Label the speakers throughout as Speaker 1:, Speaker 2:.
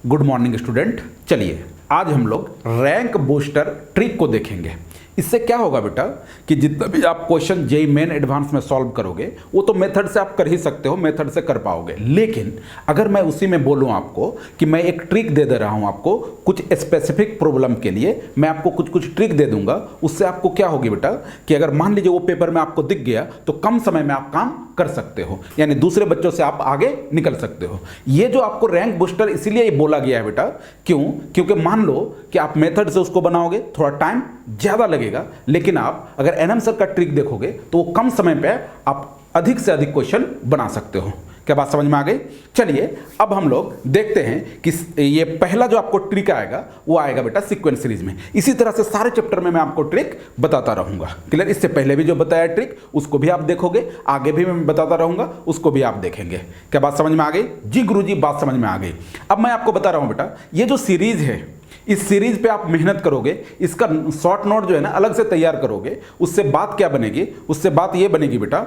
Speaker 1: Good morning student. चलिए आज हम लोग रैंक बूस्टर ट्रिक को देखेंगे। इससे क्या होगा बेटा कि जितना भी आप क्वेश्चन जेईई मेन एडवांस में सॉल्व करोगे वो तो मेथड से आप कर ही सकते हो, मेथड से कर पाओगे। लेकिन अगर मैं उसी में बोलूं आपको कि मैं एक ट्रिक दे रहा हूं आपको कुछ स्पेसिफिक प्रॉब्लम के लिए, मैं आपको कुछ ट्रिक दे दूंगा, उससे आपको क्या होगी बेटा कि अगर मान लीजिए वो पेपर में आपको दिख गया तो कम समय में आप काम कर सकते हो, यानी दूसरे बच्चों से आप आगे निकल सकते हो। ये जो आपको रैंक बूस्टर इसीलिए बोला गया है बेटा, क्यों? क्योंकि मान लो कि आप मेथड से उसको बनाओगे, थोड़ा टाइम ज़्यादा लगेगा, लेकिन आप अगर एनएम सर का ट्रिक देखोगे तो वो कम समय पे आप अधिक से अधिक क्वेश्चन बना सकते हो। क्या बात समझ में आ गई? चलिए अब हम लोग देखते हैं कि ये पहला जो आपको ट्रिक आएगा वो आएगा बेटा सीक्वेंस सीरीज में। इसी तरह से सारे चैप्टर में मैं आपको ट्रिक बताता रहूंगा। क्लियर? इससे पहले भी जो बताया ट्रिक उसको भी आप देखोगे, आगे भी मैं बताता रहूंगा, उसको भी आप देखेंगे। क्या बात समझ में आ गई? जी गुरुजी, बात समझ में आ गई। अब मैं आपको बता रहा हूं बेटा, ये जो सीरीज है इस सीरीज पे आप मेहनत करोगे, इसका शॉर्ट नोट जो है ना अलग से तैयार करोगे, उससे बात क्या बनेगी? उससे बात ये बनेगी बेटा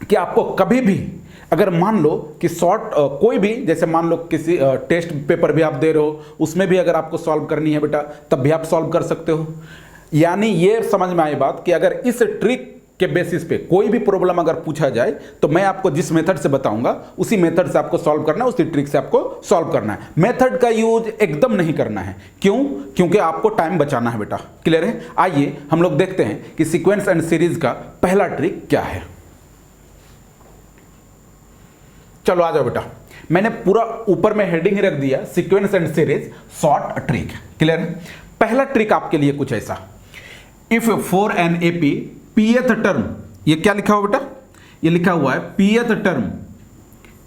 Speaker 1: कि आपको कभी भी अगर मान लो कि कोई भी, जैसे मान लो किसी टेस्ट पेपर भी आप दे रहे हो, उसमें भी अगर आपको सॉल्व करनी है बेटा तब भी आप सॉल्व कर सकते हो। यानी ये समझ में आई बात कि अगर इस ट्रिक के बेसिस पे कोई भी प्रॉब्लम अगर पूछा जाए तो मैं आपको जिस मेथड से बताऊंगा उसी मेथड से आपको सॉल्व करना है, उसी ट्रिक से आपको सॉल्व करना है। मेथड का यूज एकदम नहीं करना है। क्यों? क्योंकि आपको टाइम बचाना है बेटा। क्लियर है? आइए हम लोग देखते हैं कि सीक्वेंस एंड सीरीज का पहला ट्रिक क्या है। चलो आ जाओ बेटा, मैंने पूरा ऊपर में हेडिंग ही रख दिया, sequence and series short trick. Clear है? पहला ट्रिक आपके लिए कुछ ऐसा, if for an AP पीएथ term, ये क्या लिखा हुआ बेटा? ये लिखा हुआ है पीएथ term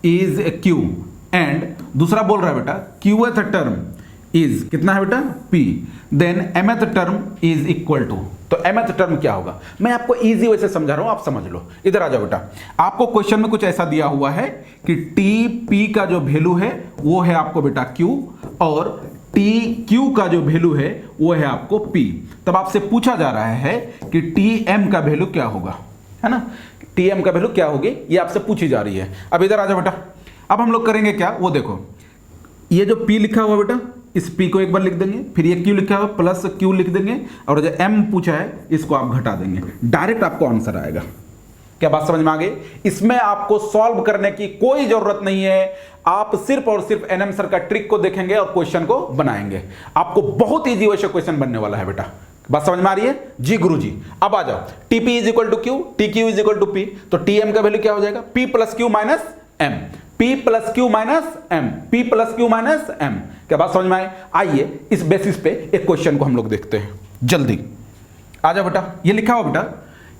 Speaker 1: is a Q, and दूसरा बोल रहा है बेटा क्यूएथ टर्म इज कितना है बेटा? P, then mth term is equal to. तो एमएथ टर्म क्या होगा? मैं आपको इजी वे से समझा रहा हूं, आप समझ लो। इधर आ जाओ बेटा, आपको क्वेश्चन में कुछ ऐसा दिया हुआ है कि टी पी का जो वैल्यू है वो है आपको बेटा क्यू, और टी क्यू का जो वैल्यू है वो है आपको पी। तब आपसे पूछा जा रहा है कि टी एम का वैल्यू क्या होगा, है ना? टी एम का वैल्यू क्या होगी ये आपसे पूछी जा रही है। अब इधर आ जाओ बेटा, अब हम लोग करेंगे क्या वो देखो, ये जो पी लिखा हुआ बेटा इस पी को एक बार लिख देंगे, फिर ये क्यू लिखा हुआ प्लस क्यू लिख देंगे, और जो एम पूछा है इसको आप घटा देंगे, डायरेक्ट आपको आंसर आएगा। क्या बात समझ में आ गई? इसमें आपको सॉल्व करने की कोई जरूरत नहीं है, आप सिर्फ और सिर्फ एनएम सर का ट्रिक को देखेंगे और क्वेश्चन को बनाएंगे। आपको बहुत इजी वे से क्वेश्चन बनने वाला है बेटा। बात समझ में आ रही है? जी गुरुजी। अब आ जाओ, TP is equal to Q, T Q is equal to P, तो टीएम का वैल्यू क्या हो जाएगा? P plus Q minus M, P plus Q minus M, P plus Q minus M. क्या बात समझ में आए? आइए इस बेसिस पे एक क्वेश्चन को हम लोग देखते हैं जल्दी। आ जाओ बेटा, ये लिखा हो बेटा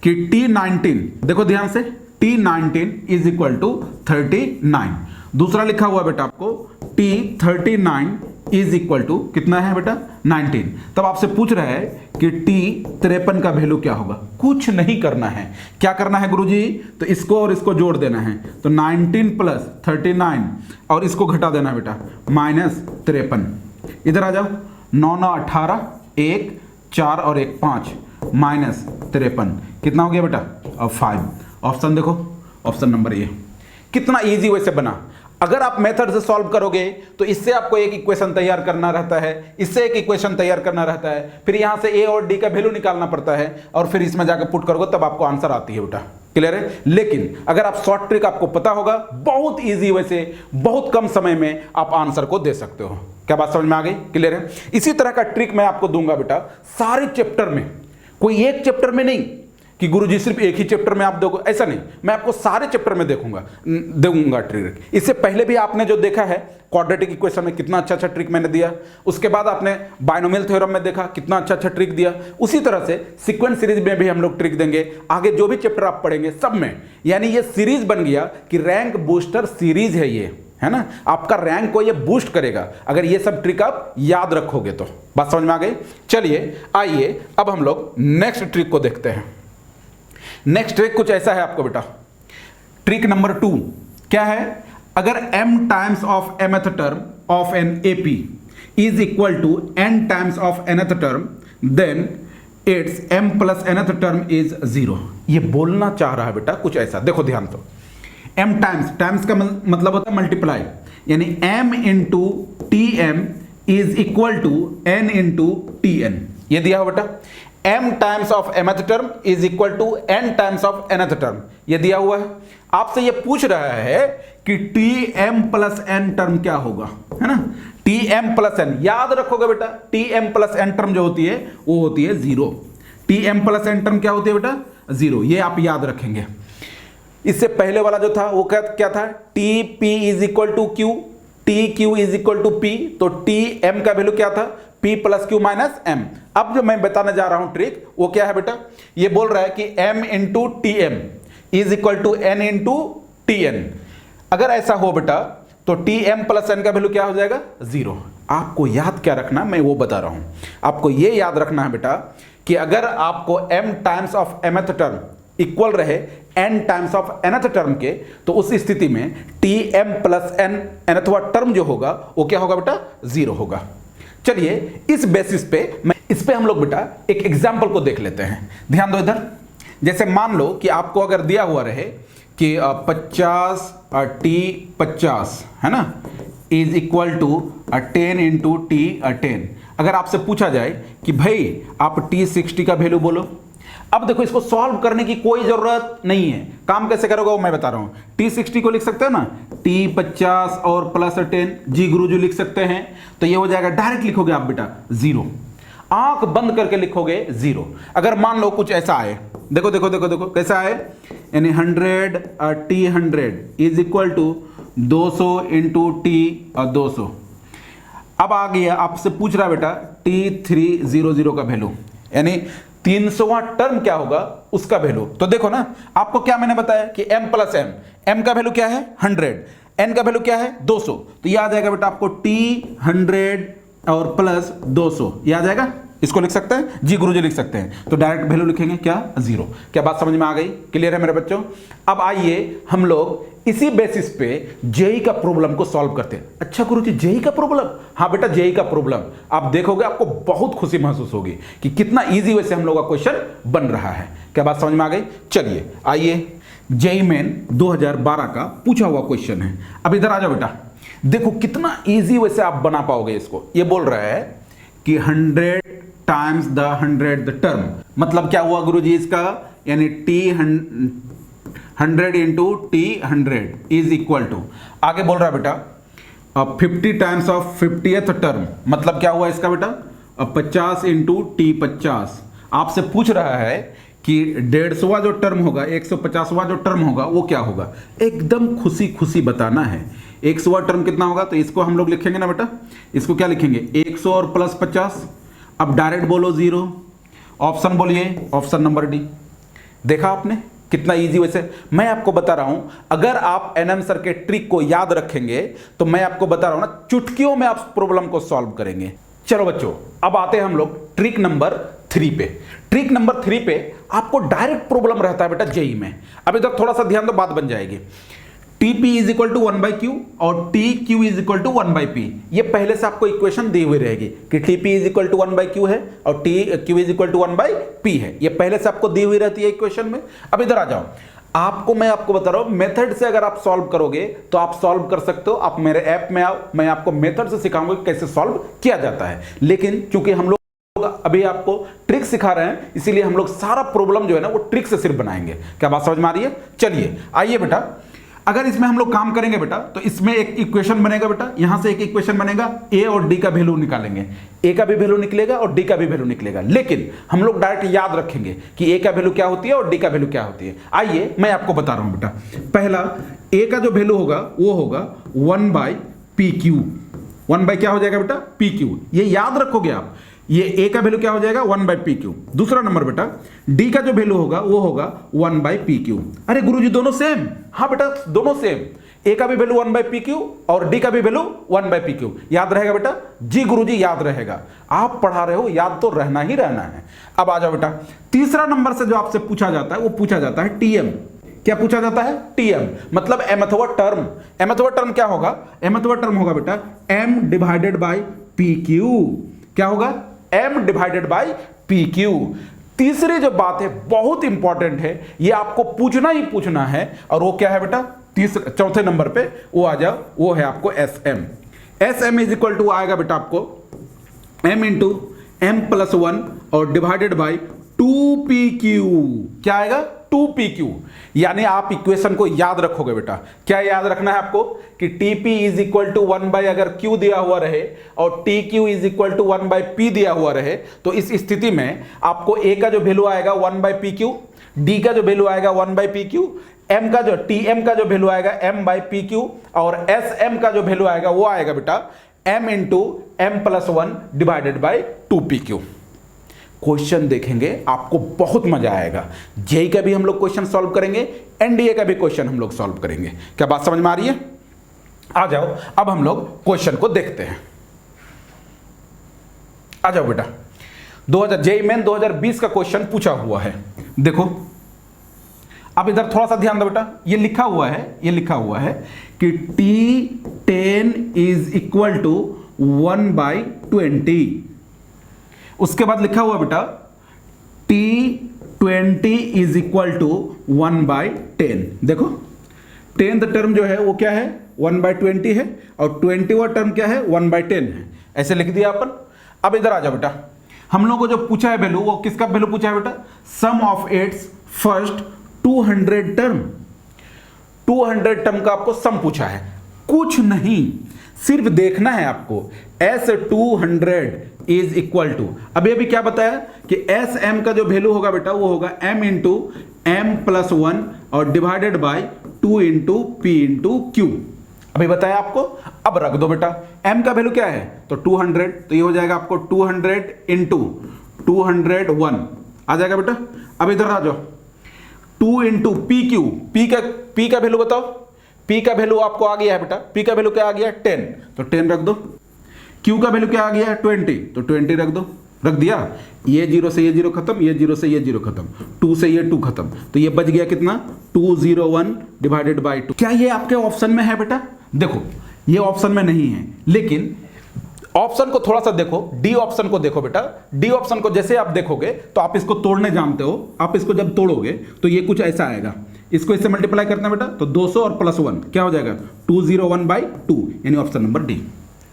Speaker 1: कि T19, देखो ध्यान से, T19 इज इक्वल टू 39। दूसरा लिखा हुआ बेटा आपको T39 इज इक्वल टू कितना है बेटा? 19। तब आपसे पूछ रहा है कि T53 का वैल्यू क्या होगा? कुछ नहीं करना है। क्या करना है गुरुजी? तो इसको और इसको जोड़ देना है, तो 19 प्लस 39 और इसको घटा देना है बेटा -53। इधर आ जाओ, 9 9 18, 1 4 और 1 5, -53 कितना हो गया बेटा? अब 5। ऑप्शन देखो, ऑप्शन नंबर ए। कितना इजी वैसे बना। अगर आप मेथड से सॉल्व करोगे तो इससे आपको एक इक्वेशन तैयार करना रहता है, इससे एक इक्वेशन तैयार करना रहता है, फिर यहां से ए और डी का वैल्यू निकालना पड़ता है, और फिर इसमें जाकर पुट करोगे तब आपको आंसर आती है बेटा। क्लियर है? लेकिन अगर आप शॉर्ट ट्रिक आपको पता होगा, बहुत इजी वैसे बहुत कम समय में आप आंसर को दे सकते हो। क्या बात समझ में आ गई? क्लियर है? इसी तरह का ट्रिक मैं आपको दूंगा बेटा सारे चैप्टर में, कोई एक चैप्टर में नहीं कि गुरुजी सिर्फ एक ही चैप्टर में आप दोगे, ऐसा नहीं, मैं आपको सारे चैप्टर में दूंगा ट्रिक। इससे पहले भी आपने जो देखा है क्वाड्रेटिक इक्वेशन में कितना अच्छा ट्रिक मैंने दिया, उसके बाद आपने बायनोमियल थ्योरम में देखा कितना अच्छा ट्रिक दिया, उसी तरह से सीक्वेंस सीरीज में भी हम लोग ट्रिक देंगे आगे जो भी चैप्टर आप पढ़ेंगे सब में। यानी ये सीरीज बन गया कि रैंक बूस्टर सीरीज है ये, है ना? आपका रैंक को ये बूस्ट करेगा अगर ये सब ट्रिक आप याद रखोगे तो। बात समझ में आ गई? चलिए आइए अब हम लोग नेक्स्ट ट्रिक को देखते हैं। नेक्स्ट ट्रिक कुछ ऐसा है आपको बेटा, ट्रिक नंबर 2 क्या है? अगर m times of mth term of N AP is equal to n times of nth term, then it's m plus nth term is 0। ये बोलना चाह रहा है बेटा कुछ ऐसा, देखो ध्यान तो, m टाइम्स, टाइम्स का मतलब होता है मल्टीप्लाई, यानी m into T M is equal to n into T N. ये दिया हो बेटा। m times of mth term is equal to n times of nth term, ये दिया हुआ है। आपसे ये पूछ रहा है कि tm प्लस n टर्म क्या होगा, है ना। tm प्लस n याद रखोगे बेटा, tm प्लस n टर्म जो होती है वो होती है 0। tm प्लस n टर्म क्या होती है बेटा, 0। ये आप याद रखेंगे। इससे पहले वाला जो था वो क्या था, T P is equal to Q, T Q is equal to P. तो टी एम का वैल्यू क्या था, P plus Q minus M. अब जो मैं बताने जा रहा हूं ट्रिक वो क्या है बेटा, ये बोल रहा है कि m into T M is equal to n into T N. अगर ऐसा हो बेटा तो टी एम प्लस एन का वैल्यू क्या हो जाएगा, 0। आपको याद क्या रखना, मैं वो बता रहा हूं। आपको ये याद रखना है बेटा कि अगर आपको m times of mth term equal रहे n times of nth term के, तो उस स्थिति में tm प्लस n nthवा टर्म जो होगा वो क्या होगा बेटा, 0 होगा। चलिए इस बेसिस पे हम लोग बेटा एक एग्जांपल को देख लेते हैं। ध्यान दो इधर। जैसे मान लो कि आपको अगर दिया हुआ रहे कि 50 t 50 है ना is equal to 10 into T 10। अगर आपसे पूछा जाए कि भाई आप t 60 का वैल्यू बोलो, अब देखो इसको सॉल्व करने की कोई जरूरत नहीं है। काम कैसे करोगे वो मैं बता रहा हूं। टी 60 को लिख सकते हैं ना, टी 50 और प्लस 10 जी गुरुजी लिख सकते हैं। तो ये हो जाएगा, डायरेक्ट लिखोगे आप बेटा 0, आंख बंद करके लिखोगे 0। अगर मान लो कुछ ऐसा आए, देखो देखो देखो देखो कैसा आए, यानी 100 T 100 is equal to 200 into T 200। अब आ गया, आपसे पूछ रहा बेटा T300 का वैल्यू, यानी 300वां टर्म क्या होगा उसका वैल्यू। तो देखो ना, आपको क्या मैंने बताया कि m प्लस m, m का वैल्यू क्या है 100, n का वैल्यू क्या है 200। तो ये आ जाएगा बेटा आपको t 100 और प्लस 200, ये आ जाएगा। इसको लिख सकते हैं, जी गुरुजी लिख सकते हैं। तो डायरेक्ट वैल्यू लिखेंगे क्या, 0। क्या बात समझ में आ गई, क्लियर है मेरे बच्चों। अब आइए हम लोग इसी बेसिस पे जेई का प्रॉब्लम को सॉल्व करते हैं। अच्छा गुरुजी जेई का प्रॉब्लम, हाँ बेटा जेई का प्रॉब्लम आप देखोगे आपको बहुत खुशी महसूस होगी कि कितना इजी वे से हम लोग का क्वेश्चन बन रहा है। क्या बात समझ में आ गई। चलिए आइए, जेई मेन 2012 का पूछा हुआ क्वेश्चन है। अब इधर आ जाओ बेटा, देखो कितना इजी वे से आप बना पाओगे इसको। ये बोल रहा है कि 100 टाइम्स द 100th टर्म, मतलब क्या हुआ गुरुजी इसका, यानी T 100 into T 100 is equal to, आगे बोल रहा है बेटा 50 टाइम्स ऑफ 50th टर्म, मतलब क्या हुआ इसका बेटा 50 इंटू टी 50। आपसे पूछ रहा है कि 150वां जो टर्म होगा, 150वां जो टर्म होगा वो क्या होगा। एकदम खुशी खुशी बताना है। 100वां टर्म कितना होगा, तो इसको हम लोग लिखेंगे ना बेटा, इसको क्या लिखेंगे 100 और प्लस 50। अब डायरेक्ट बोलो 0, ऑप्शन बोलिए, ऑप्शन नंबर डी। देखा आपने कितना इजी। वैसे मैं आपको बता रहा हूं, अगर आप एनएम सर के ट्रिक को याद रखेंगे तो मैं आपको बता रहा हूं ना, चुटकियों में आप प्रॉब्लम को सॉल्व करेंगे। चलो बच्चों, अब आते हैं हम लोग ट्रिक नंबर 3 पे। ट्रिक नंबर 3 पे आपको डायरेक्ट प्रॉब्लम रहता है बेटा जेई में। अब इधर थोड़ा सा ध्यान दो, बात बन जाएगी। TP is equal to 1/q और TQ is equal to 1/p। ये पहले से आपको इक्वेशन दी हुई रहेगी कि TP is equal to 1/q है और TQ is equal to 1/p है। ये पहले से आपको दी हुई रहती है इक्वेशन में। अब इधर आ जाओ, मैं आपको बता रहा हूं, मेथड से अगर आप सॉल्व करोगे तो आप सॉल्व कर सकते हो। आप मेरे ऐप में आओ, मैं आपको मेथड से सिखाऊंगा कि कैसे सॉल्व किया जाता है। लेकिन चूंकि हम लोग अभी आपको ट्रिक सिखा रहे हैं, इसीलिए हम लोग सारा प्रॉब्लम जो है ना वो ट्रिक से सिर्फ बनाएंगे। क्या बात समझ में आ रही है। चलिए आइए बेटा, अगर इसमें हम लोग काम करेंगे बेटा तो इसमें एक इक्वेशन बनेगा बेटा, यहां से एक इक्वेशन बनेगा, ए और डी का वैल्यू निकालेंगे। ए का भी वैल्यू निकलेगा और डी का भी वैल्यू निकलेगा, लेकिन हम लोग डायरेक्ट याद रखेंगे कि ए का वैल्यू क्या होती है और डी का वैल्यू क्या होती है। आइए मैं आपको बता रहा हूं बेटा, पहला ए का जो वैल्यू होगा वो होगा 1/pq। 1 क्या हो जाएगा बेटा, pq। ये याद रखोगे आप, ये ए का वैल्यू क्या हो जाएगा 1/pq। दूसरा नंबर बेटा, डी का जो वैल्यू होगा वो होगा 1/pq। अरे गुरुजी दोनों सेम, हाँ बेटा दोनों सेम। ए का भी वैल्यू 1/pq और डी का भी वैल्यू 1/pq। याद रहेगा बेटा, जी गुरुजी याद रहेगा। आप पढ़ा रहे हो, याद तो रहना ही रहना है। अब आ जाओ बेटा, तीसरा नंबर से जो आपसे पूछा जाता है वो पूछा जाता है टीएम। क्या पूछा जाता है, टीएम, मतलब mthवा टर्म। mthवा टर्म क्या होगा, mthवा टर्म होगा बेटा m डिवाइडेड बाय pq। क्या होगा, m डिवाइडेड बाय pq। तीसरी जो बात है बहुत इंपॉर्टेंट है, ये आपको पूछना ही पूछना है, और वो क्या है बेटा, चौथे नंबर पे वो आ जाओ, वो है आपको S M. S M is equal to आएगा बेटा आपको m इंटू एम प्लस 1 और डिवाइडेड बाई 2pq। क्या आएगा? 2pq। यानी आप इक्वेशन को याद रखोगे बेटा। क्या याद रखना है आपको कि tp is equal to 1 by अगर q दिया हुआ रहे और tq is equal to 1 by p दिया हुआ रहे, तो इस स्थिति में आपको a का जो वैल्यू आएगा 1 बाई pq, d का जो वैल्यू आएगा 1 बाई pq, m का जो tm का जो वैल्यू आएगा m बाई pq और sm का जो वैल्यू आएगा वो आएगा बेटा m into M plus 1 divided by 2pq। Question देखेंगे आपको बहुत मजा आएगा। जेई का भी हम लोग क्वेश्चन सॉल्व करेंगे, एनडीए का भी क्वेश्चन हम लोग सॉल्व करेंगे। क्या बात समझ में आ रही है? आ जाओ अब हम लोग क्वेश्चन को देखते हैं। आ जाओ बेटा, 2000 जेई मेन 2020 का क्वेश्चन पूछा हुआ है। देखो अब इधर थोड़ा सा ध्यान दो बेटा, ये लिखा हुआ है कि T10 is equal to 1 by 20। उसके बाद लिखा हुआ बेटा T20 is equal to 1 by 10। देखो 10th टर्म जो है वो क्या है? 1 बाई 20 है और 20वां टर्म क्या है? 1 बाई 10 है। ऐसे लिख दिया अपन। अब इधर आ जाओ बेटा, हम लोगों को जो पूछा है वैल्यू, वो किसका वैल्यू पूछा है बेटा? Sum of its first 200 term. 200 term का आपको सम पूछा है, कुछ नहीं, सिर्फ देखना है आपको एस 200 इज इक्वल टू, अभी क्या बताया कि एस एम का जो वैल्यू होगा बेटा वो होगा m इंटू एम प्लस 1 और divided by 2 into P into Q. अभी बताया आपको। अब रख दो बेटा, m का वैल्यू क्या है? तो 200, तो ये हो जाएगा आपको 200 इंटू 201 आ जाएगा बेटा। अब इधर आ जाओ, 2 इंटू पी क्यू, पी का वैल्यू बताओ। P का वैल्यू आपको आ गया है बेटा, P का वैल्यू क्या आ गया? 10, तो 10 रख दो। Q का वैल्यू क्या आ गया है? 20, तो 20 रख दो। रख दिया, ये 0 से ये 0 खत्म, ये 0 से ये 0 खत्म, 2 से ये 2 खत्म, तो ये बच गया कितना? 201 डिवाइडेड बाई 2। क्या ये आपके ऑप्शन में है बेटा? देखो ये ऑप्शन में नहीं है, लेकिन ऑप्शन को थोड़ा सा देखो, डी ऑप्शन को देखो बेटा। डी ऑप्शन को जैसे आप देखोगे तो आप इसको तोड़ने जानते हो, आप इसको जब तोड़ोगे तो ये कुछ ऐसा आएगा। इसको इससे मल्टीप्लाई करना बेटा, तो 200 और प्लस 1 क्या हो जाएगा? 201 बाई 2, यानी ऑप्शन नंबर डी।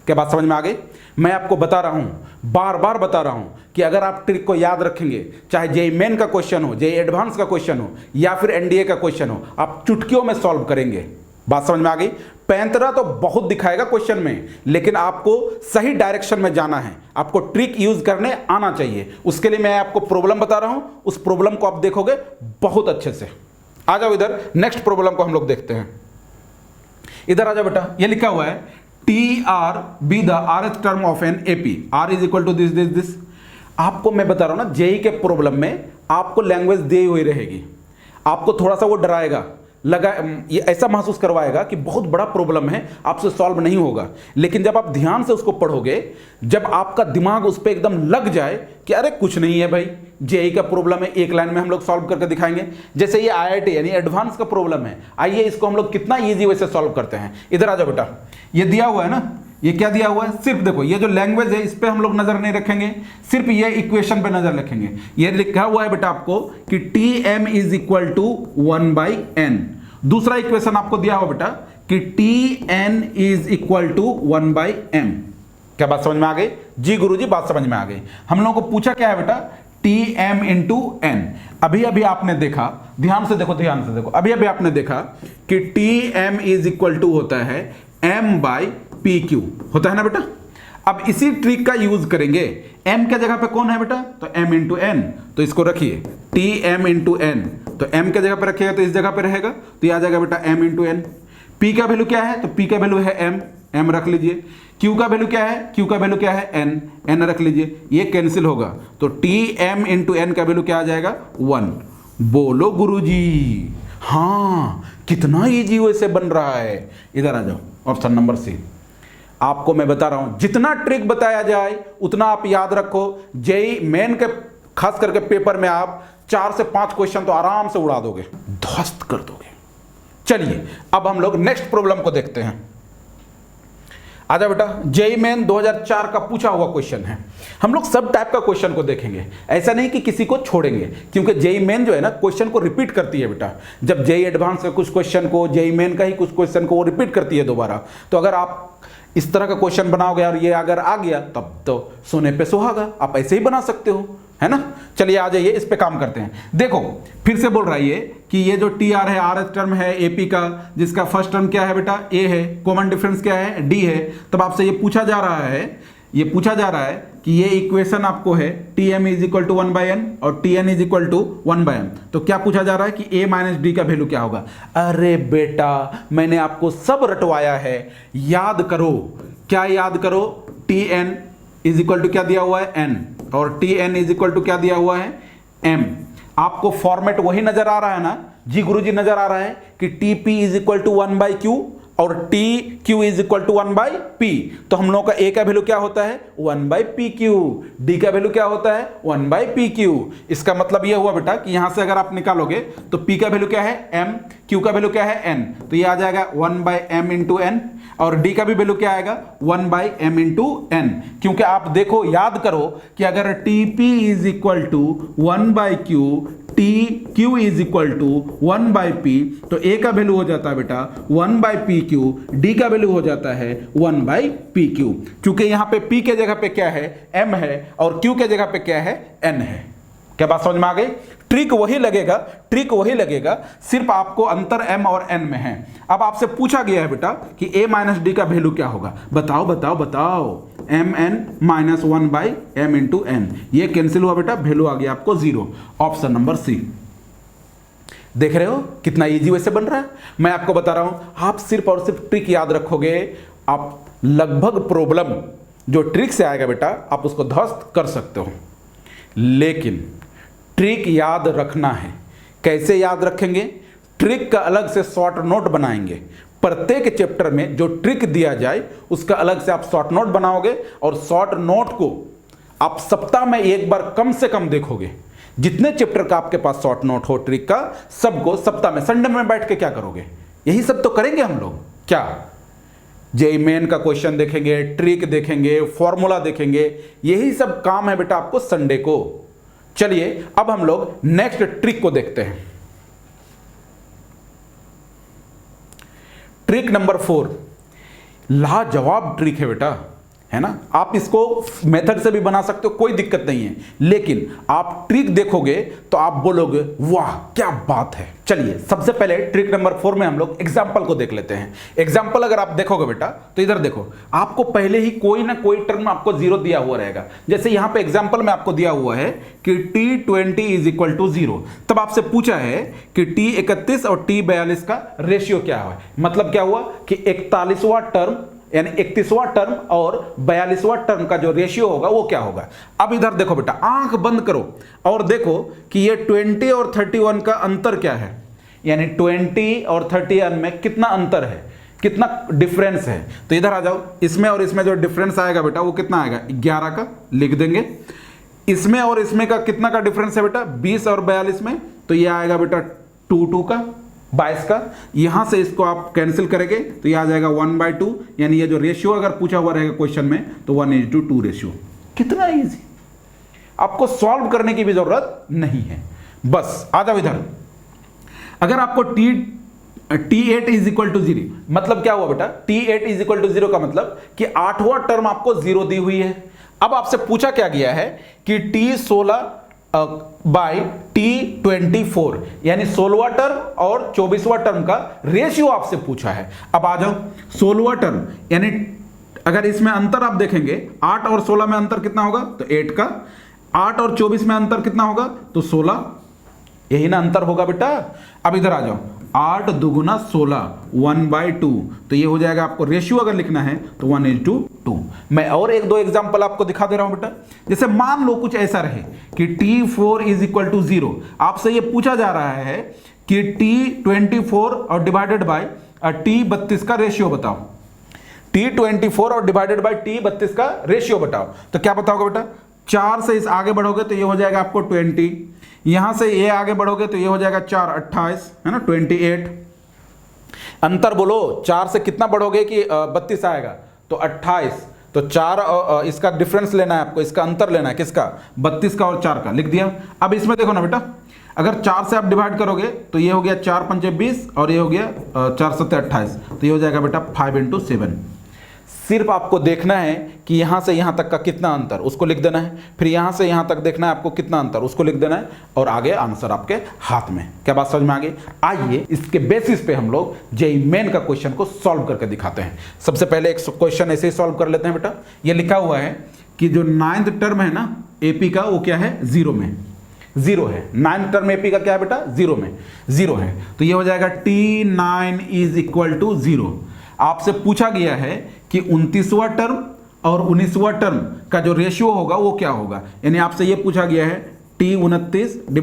Speaker 1: क्या बात समझ में आ गई? मैं आपको बता रहा हूं, बार बार बता रहा हूं कि अगर आप ट्रिक को याद रखेंगे, चाहे जेई मेन का क्वेश्चन हो, जेई एडवांस का क्वेश्चन हो या फिर एनडीए का क्वेश्चन हो, आप चुटकियों में सॉल्व करेंगे। बात समझ में आ गई? पैंतरा तो बहुत दिखाएगा क्वेश्चन में, लेकिन आपको सही डायरेक्शन में जाना है, आपको ट्रिक यूज करने आना चाहिए। उसके लिए मैं आपको प्रॉब्लम बता रहा हूं, उस प्रॉब्लम को आप देखोगे बहुत अच्छे से। आ जाओ इधर, नेक्स्ट प्रॉब्लम को हम लोग देखते हैं। इधर आ जाओ बेटा, ये लिखा हुआ है T R be the rth term of N AP, R is equal to this this this. आपको मैं बता रहा हूं ना, जेई के प्रॉब्लम में आपको लैंग्वेज दी हुई रहेगी, आपको थोड़ा सा वो डराएगा, लगा ये ऐसा महसूस करवाएगा कि बहुत बड़ा प्रॉब्लम है, आपसे सॉल्व नहीं होगा। लेकिन जब आप ध्यान से उसको पढ़ोगे, जब आपका दिमाग उस पर एकदम लग जाए कि अरे कुछ नहीं है भाई, जेई का प्रॉब्लम है, एक लाइन में हम लोग सॉल्व करके दिखाएंगे। जैसे ये आईआईटी यानी एडवांस का प्रॉब्लम है, आइए इसको हम लोग कितना ईजी वे से सॉल्व करते हैं। इधर आ जाओ बेटा, ये दिया हुआ है ना, ये क्या दिया हुआ है? सिर्फ देखो, ये जो लैंग्वेज है इस पे हम लोग नजर नहीं रखेंगे, सिर्फ ये इक्वेशन पे नजर रखेंगे। ये लिखा हुआ है बेटा आपको कि T M is equal to 1 by N. दूसरा इक्वेशन आपको दिया हुआ बेटा कि T N is equal to 1 by M. क्या बात समझ में आ गई? जी गुरुजी, बात समझ में आ गई। हम लोगों को पूछा क्या है बेटा? T M into N. अभी अभी आपने देखा, ध्यान से देखो, ध्यान से देखो, अभी अभी आपने देखा कि T M is equal to होता है एम बाई पी क्यू, होता है ना बेटा। अब इसी ट्रिक का यूज करेंगे। m के जगह पे कौन है बेटा? तो m इंटू एन, तो इसको रखिए टी एम इंटू एन, तो m के जगह पे रखिएगा तो इस जगह पे रहेगा, तो ये आ जाएगा बेटा m इंटू एन। p का वैल्यू क्या है? तो p का वैल्यू है m रख लीजिए। q का वैल्यू क्या है? q का वैल्यू क्या है? n रख लीजिए। ये कैंसिल होगा, तो टी एम इंटू एन का वैल्यू क्या आ जाएगा? 1। बोलो गुरुजी, हाँ कितना ईजी वैसे बन रहा है। इधर आ जाओ, ऑप्शन नंबर सी। आपको मैं बता रहा हूं, जितना ट्रिक बताया जाए उतना आप याद रखो। जेई मेन के खास करके पेपर में आप 4 से 5 क्वेश्चन तो आराम से उड़ा दोगे, ध्वस्त कर दोगे। चलिए अब हम लोग नेक्स्ट प्रॉब्लम को देखते हैं। आजा बेटा, जेईई मेन 2004 का पूछा हुआ क्वेश्चन है। हम लोग सब टाइप का क्वेश्चन को देखेंगे, ऐसा नहीं कि किसी को छोड़ेंगे, क्योंकि जेईई मेन जो है ना क्वेश्चन को रिपीट करती है बेटा। जब जेईई एडवांस का कुछ क्वेश्चन को, जेईई मेन का ही कुछ क्वेश्चन को वो रिपीट करती है दोबारा। तो अगर आप इस तरह का क्वेश्चन बनाओगे और ये अगर आ गया तब तो सोने पे सुहागा, आप ऐसे ही बना सकते हो, है ना। चलिए आ जाइए, इस पे काम करते हैं। देखो फिर से बोल रहा है ये कि ये जो टी आर है, आर एस टर्म है एपी का, जिसका फर्स्ट टर्म क्या है बेटा, ए है, कॉमन डिफरेंस क्या है, डी है। तब आपसे ये पूछा जा रहा है कि ये इक्वेशन आपको है T M is equal to 1/n और T N is equal to 1/m। तो क्या पूछा जा रहा है कि a माइनस डी का वैल्यू क्या होगा। अरे बेटा मैंने आपको सब रटवाया है, याद करो। क्या याद करो, T N is equal to क्या दिया हुआ है, n, और T N is equal to क्या दिया हुआ है, m। आपको फॉर्मेट वही नजर आ रहा है ना जी गुरुजी, नजर आ रहा है कि T P is equal to 1/q और T Q is equal to 1/p। तो हम लोगों का a का वैल्यू क्या होता है, 1/pq, d का वैल्यू क्या होता है, 1/pq। इसका मतलब यह हुआ बेटा कि यहां से अगर आप निकालोगे तो p का वैल्यू क्या है m, q का वैल्यू क्या है n, तो ये आ जाएगा 1/m इंटू n, और d का भी वैल्यू क्या आएगा 1/m इंटू n। क्योंकि आप देखो, याद करो कि अगर tp is equal to 1/q, T Q is equal to 1/p, तो a का वैल्यू हो जाता है बेटा 1/pq, d का वैल्यू हो जाता है 1/pq। क्योंकि यहां पे p के जगह पे क्या है, m है, और q के जगह पे क्या है, n है। क्या बात समझ में आ गई। ट्रिक वही लगेगा, सिर्फ आपको अंतर m और n में है। अब आपसे पूछा गया है बेटा कि a माइनस डी का वैल्यू क्या होगा, बताओ। mn minus 1/m into n, ये कैंसिल हुआ बेटा, वैल्यू आ गया आपको 0। Option number C. देख रहे हो कितना इजी वैसे बन रहा है। मैं आपको बता रहा हूं, आप सिर्फ और सिर्फ ट्रिक याद रखोगे, आप लगभग प्रॉब्लम जो ट्रिक से आएगा बेटा आप उसको ध्वस्त कर सकते हो। लेकिन ट्रिक याद रखना है। कैसे याद रखेंगे, ट्रिक का अलग से शॉर्ट नोट बनाएंगे। प्रत्येक चैप्टर में जो ट्रिक दिया जाए उसका अलग से आप शॉर्ट नोट बनाओगे, और शॉर्ट नोट को आप सप्ताह में एक बार कम से कम देखोगे। जितने चैप्टर का आपके पास शॉर्ट नोट हो ट्रिक का, सबको सप्ताह में, संडे में बैठ के क्या करोगे, यही सब तो करेंगे हम लोग। क्या जेईई मेन का क्वेश्चन देखेंगे, ट्रिक देखेंगे, फॉर्मूला देखेंगे, यही सब काम है बेटा आपको संडे को। चलिए अब हम लोग नेक्स्ट ट्रिक को देखते हैं। ट्रिक नंबर 4 लाजवाब ट्रिक है बेटा, है ना। आप इसको मेथड से भी बना सकते हो, कोई दिक्कत नहीं है, लेकिन आप ट्रिक देखोगे तो आप बोलोगे वाह क्या बात है। चलिए सबसे पहले ट्रिक नंबर 4 में हम लोग एग्जाम्पल को देख लेते हैं। एग्जाम्पल अगर आप देखोगे बेटा तो इधर देखो, आपको पहले ही कोई ना कोई टर्म आपको 0 दिया हुआ रहेगा। जैसे यहां पे एग्जाम्पल में आपको दिया हुआ है कि t20 इज इक्वल टू 0। तब आपसे पूछा है कि t31 और t42 का रेशियो क्या है। मतलब क्या हुआ कि 41वां टर्म यानी 31वां टर्म और 42वां टर्म का जो रेशियो होगा वो क्या होगा। अब इधर देखो बेटा, आंख बंद करो और देखो कि ये 20 और 31 का अंतर क्या है, यानी 20 और 31 में कितना अंतर है, कितना डिफरेंस है। तो इधर आ जाओ, इसमें और इसमें जो डिफरेंस आएगा बेटा वो कितना आएगा, 11 का लिख देंगे। इसमें और इसमें का कितना का डिफरेंस है बेटा, 20 और 42 में, तो ये आएगा बेटा 2 का 22 का। यहां से इसको आप कैंसिल करेंगे तो ये आ जाएगा 1/2, यानी ये जो रेशियो अगर पूछा हुआ रहेगा क्वेश्चन में तो 1:2 रेशियो। कितना इजी, आपको सॉल्व करने की भी जरूरत नहीं है। बस आ जाओ इधर। अगर आपको t8 इज इक्वल टू 0, मतलब क्या हुआ बेटा, t8 इज इक्वल टू 0 का मतलब कि 8वां टर्म आपको 0 दी हुई है। अब आपसे पूछा क्या गया है कि t16 बाई t24, यानी 16वां टर्म और 24वां टर्म का रेशियो आपसे पूछा है। अब आ जाओ, 16वां टर्म यानी अगर इसमें अंतर आप देखेंगे 8 और 16 में अंतर कितना होगा, तो 8 का। 8 और 24 में अंतर कितना होगा, तो 16, यही ना अंतर होगा बेटा। अब इधर आ जाओ, 8 दुगुना 16, 1/2, तो ये हो जाएगा आपको रेशियो अगर लिखना है तो 1:2। मैं और एक दो एग्जांपल आपको दिखा दे रहा हूं बेटा। जैसे मान लो कुछ ऐसा रहे कि t4 इज इक्वल टू 0, आपसे ये पूछा जा रहा है कि t24 और डिवाइडेड बाय t32 का रेशियो बताओ। t24 और डिवाइडेड बाय t32 का रेशियो बताओ। तो क्या बताओगे बेटा, 4 से इस आगे बढ़ोगे तो ये हो जाएगा आपको 20, यहां से ये आगे बढ़ोगे तो ये हो जाएगा 4 28, है ना, 28। अंतर बोलो, 4 से कितना बढ़ोगे कि 32 आएगा, तो 28, तो 4 इसका डिफरेंस लेना है आपको, इसका अंतर लेना है किसका, 32 का और 4 का, लिख दिया। अब इसमें देखो ना बेटा, अगर 4 से आप डिवाइड करोगे तो ये हो गया 4 पंचे 20 और ये हो गया 4 सत्ते 28, तो ये हो जाएगा बेटा 5 × 7। सिर्फ आपको देखना है कि यहाँ से यहाँ तक का कितना अंतर, उसको लिख देना है, फिर यहाँ से यहाँ तक देखना है आपको कितना अंतर, उसको लिख देना है, और आगे आंसर आपके हाथ में। क्या बात समझ में आ गई? आइए इसके बेसिस पे हम लोग जेईई मेन का क्वेश्चन को सॉल्व करके दिखाते हैं। सबसे पहले एक क्वेश्चन ऐसे ही सॉल्व कर लेते हैं बेटा। ये लिखा हुआ है कि जो 9th टर्म है ना एपी का, वो क्या है, 0 में, 0 है। 9th टर्म एपी का क्या है बेटा, 0 में, 0 है। तो ये हो जाएगा T9 = 0। आपसे पूछा गया है कि 29वां टर्म और 19वां टर्म का जो रेशियो होगा वो क्या होगा, यानी आपसे ये पूछा गया है T29 /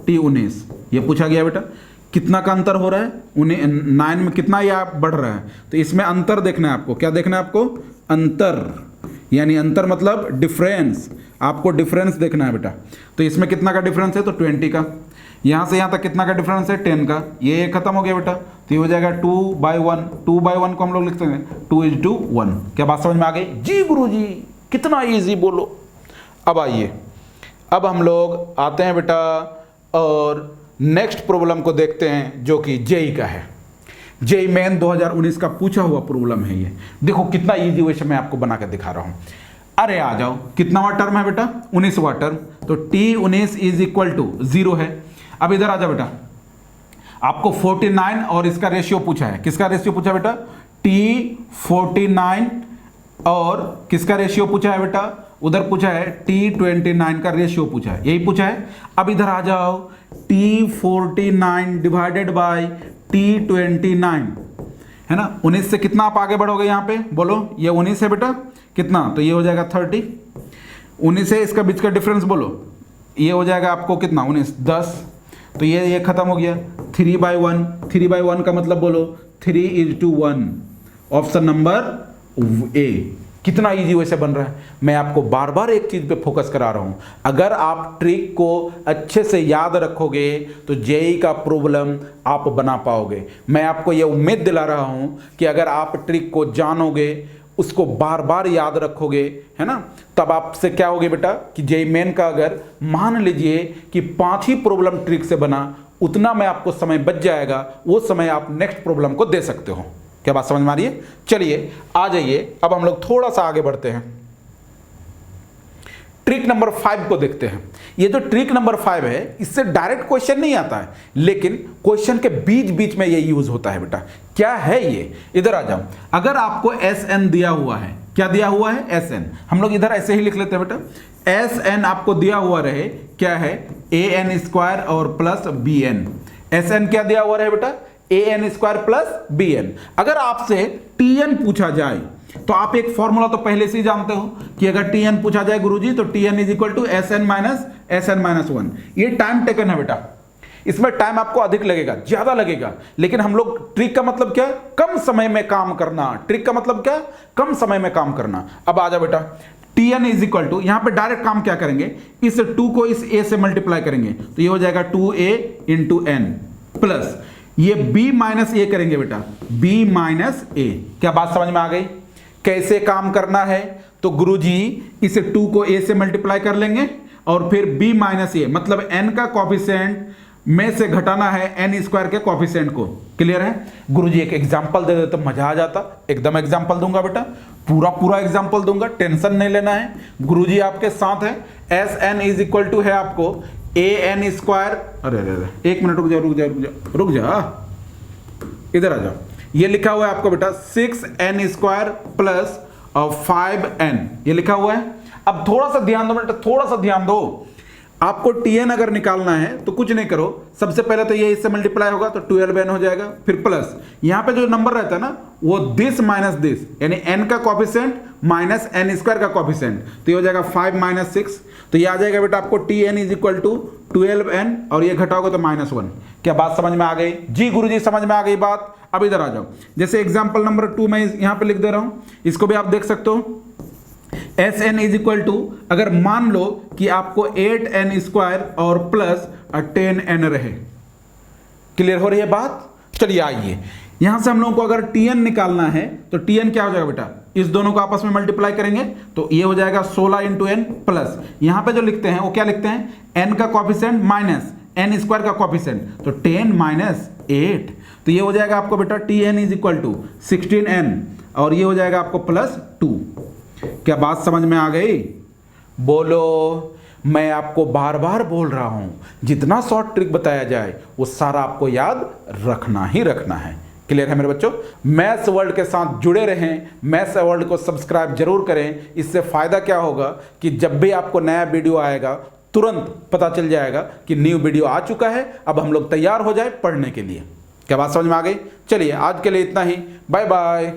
Speaker 1: T19, ये पूछा गया बेटा। कितना का अंतर हो रहा है, 9 में कितना या बढ़ रहा है, तो इसमें अंतर देखना है आपको। क्या देखना है आपको, अंतर, यानी अंतर मतलब डिफरेंस, आपको डिफरेंस देखना है बेटा। तो इसमें कितना का डिफरेंस है, तो 20 का। यहाँ से यहाँ तक कितना का डिफरेंस है, 10 का। ये खत्म हो गया बेटा, तो ये हो जाएगा 2/1। 2/1 को हम लोग लिखते हैं 2:1। क्या बात समझ में आ गई? जी गुरुजी, कितना इजी बोलो। अब आइए, अब हम लोग आते हैं बेटा और नेक्स्ट प्रॉब्लम को देखते हैं, जो कि जेईई का है। जेईई मेन 2019 का पूछा हुआ प्रॉब्लम है ये। देखो कितना इजी वे से मैं आपको बना कर दिखा रहा हूँ। अरे आ जाओ, कितनावां टर्म है बेटा, 19वां टर्म, तो T19 = 0 है। अब इधर आ जाओ बेटा, आपको 49 और इसका रेशियो पूछा है। किसका रेशियो पूछा बेटा, T49 और किसका रेशियो पूछा है बेटा, उधर पूछा है T29 का रेशियो पूछा है, यही पूछा है। अब इधर आ जाओ, T49 / T29 है ना। 19 से कितना आप आगे बढ़ोगे यहाँ पे, बोलो, ये 19 है बेटा, कितना, तो ये हो जाएगा 30। 19 से इसका बीच का डिफरेंस बोलो, ये हो जाएगा आपको कितना, 19, 10, तो ये खत्म हो गया। 3/1, 3/1 का मतलब बोलो 3:1, ऑप्शन नंबर ए। कितना इजी वैसे बन रहा है। मैं आपको बार बार एक चीज पे फोकस करा रहा हूं, अगर आप ट्रिक को अच्छे से याद रखोगे तो जेईई का प्रॉब्लम आप बना पाओगे। मैं आपको ये उम्मीद दिला रहा हूं कि अगर आप ट्रिक को जानोगे, उसको बार बार याद रखोगे, है ना, तब आपसे क्या होगे बेटा कि जेईई मेन का अगर मान लीजिए कि 5 ही प्रॉब्लम ट्रिक से बना, उतना में आपको समय बच जाएगा, वो समय आप नेक्स्ट प्रॉब्लम को दे सकते हो। क्या बात समझ में आ रही है? चलिए आ जाइए, अब हम लोग थोड़ा सा आगे बढ़ते हैं, ट्रिक नंबर 5 को देखते हैं। ये जो ट्रिक नंबर 5 है, इससे डायरेक्ट क्वेश्चन नहीं आता है, लेकिन क्वेश्चन के बीच बीच में ये यूज होता है बेटा। क्या है ये, इधर आ जाओ। अगर आपको Sn दिया हुआ है, क्या दिया हुआ है, Sn, हम लोग इधर ऐसे ही लिख लेते हैं बेटा। Sn आपको दिया हुआ रहे, क्या है, an² और प्लस bn। Sn क्या दिया हुआ रहे बेटा, an² + bn। अगर आपसे tn पूछा जाए तो आप एक फॉर्मूला तो पहले से ही जानते हो कि अगर tn पूछा जाए गुरुजी तो tn = Sn-1। ये टाइम टेकन है बेटा, इसमें टाइम आपको अधिक लगेगा, ज्यादा लगेगा, लेकिन हम लोग ट्रिक का मतलब क्या, कम समय में काम करना। ट्रिक का मतलब क्या, कम समय में काम करना। अब आ जाओ बेटा, tn = यहां पे डायरेक्ट काम क्या करेंगे, इस 2 को इस a से मल्टीप्लाई करेंगे, तो ये हो जाएगा 2a × n प्लस ये b - a करेंगे बेटा, b - a। क्या बात समझ में आ गई? कैसे काम करना है, तो गुरुजी इस 2 को a से मल्टीप्लाई कर लेंगे और फिर b - a मतलब n का कॉफिशिएंट में से घटाना है n² के कॉफिशिएंट को। क्लियर है? गुरुजी एक एग्जांपल दे देते तो मजा आ जाता। एकदम एग्जांपल दूंगा बेटा, पूरा एग्जांपल दूंगा, टेंशन नहीं लेना है, गुरुजी आपके साथ है। Sn = है आपको an², अरे एक मिनट रुक जा, इधर आ जाओ। ये लिखा हुआ है आपको बेटा 6n² प्लस 5n, ये लिखा हुआ है। अब थोड़ा सा ध्यान दो बेटा, थोड़ा सा ध्यान दो। आपको tn अगर निकालना है तो कुछ नहीं करो, सबसे पहले तो ये इससे मल्टीप्लाई होगा तो 12n हो जाएगा, फिर प्लस यहां पे जो नंबर रहता है ना वो दिस माइनस दिस, यानी n का कॉफिशिएंट माइनस n² का कॉफिशिएंट, तो ये हो जाएगा 5 - 6, तो ये आ जाएगा बेटा आपको tn = 12n और ये घटाओगे तो -1। क्या बात समझ में आ गई? जी गुरुजी समझ में आ गई बात। अब इधर आ जाओ, जैसे एग्जांपल नंबर 2 मैं यहां पे लिख दे रहा हूं, इसको भी आप देख सकते हो। Sn = अगर मान लो कि आपको 8n² और प्लस 10n रहे। क्लियर हो रही है बात? चलिए आइए, यहां से हम लोगों को अगर tn निकालना है तो tn क्या हो जाएगा बेटा, इस दोनों को आपस में मल्टीप्लाई करेंगे तो ये हो जाएगा 16 इंटू एन प्लस यहां पे जो लिखते हैं वो क्या लिखते हैं, एन का कॉफिशिएंट माइनस एन स्क्वायर का कॉफिशिएंट, तो 10 माइनस 8, तो ये हो जाएगा आपको बेटा Tn is equal to 16n और ये हो जाएगा आपको प्लस 2। क्या बात समझ में आ गई? बोलो। मैं आपको बार बार बोल रहा हूं, जितना शॉर्ट ट्रिक बताया जाए वो सारा आपको याद रखना ही रखना है। क्लियर है मेरे बच्चों? मैथ्स वर्ल्ड के साथ जुड़े रहें, मैथ्स वर्ल्ड को सब्सक्राइब जरूर करें। इससे फायदा क्या होगा कि जब भी आपको नया वीडियो आएगा तुरंत पता चल जाएगा कि न्यू वीडियो आ चुका है, अब हम लोग तैयार हो जाए पढ़ने के लिए। क्या बात समझ में आ गई? चलिए आज के लिए इतना ही, बाय बाय।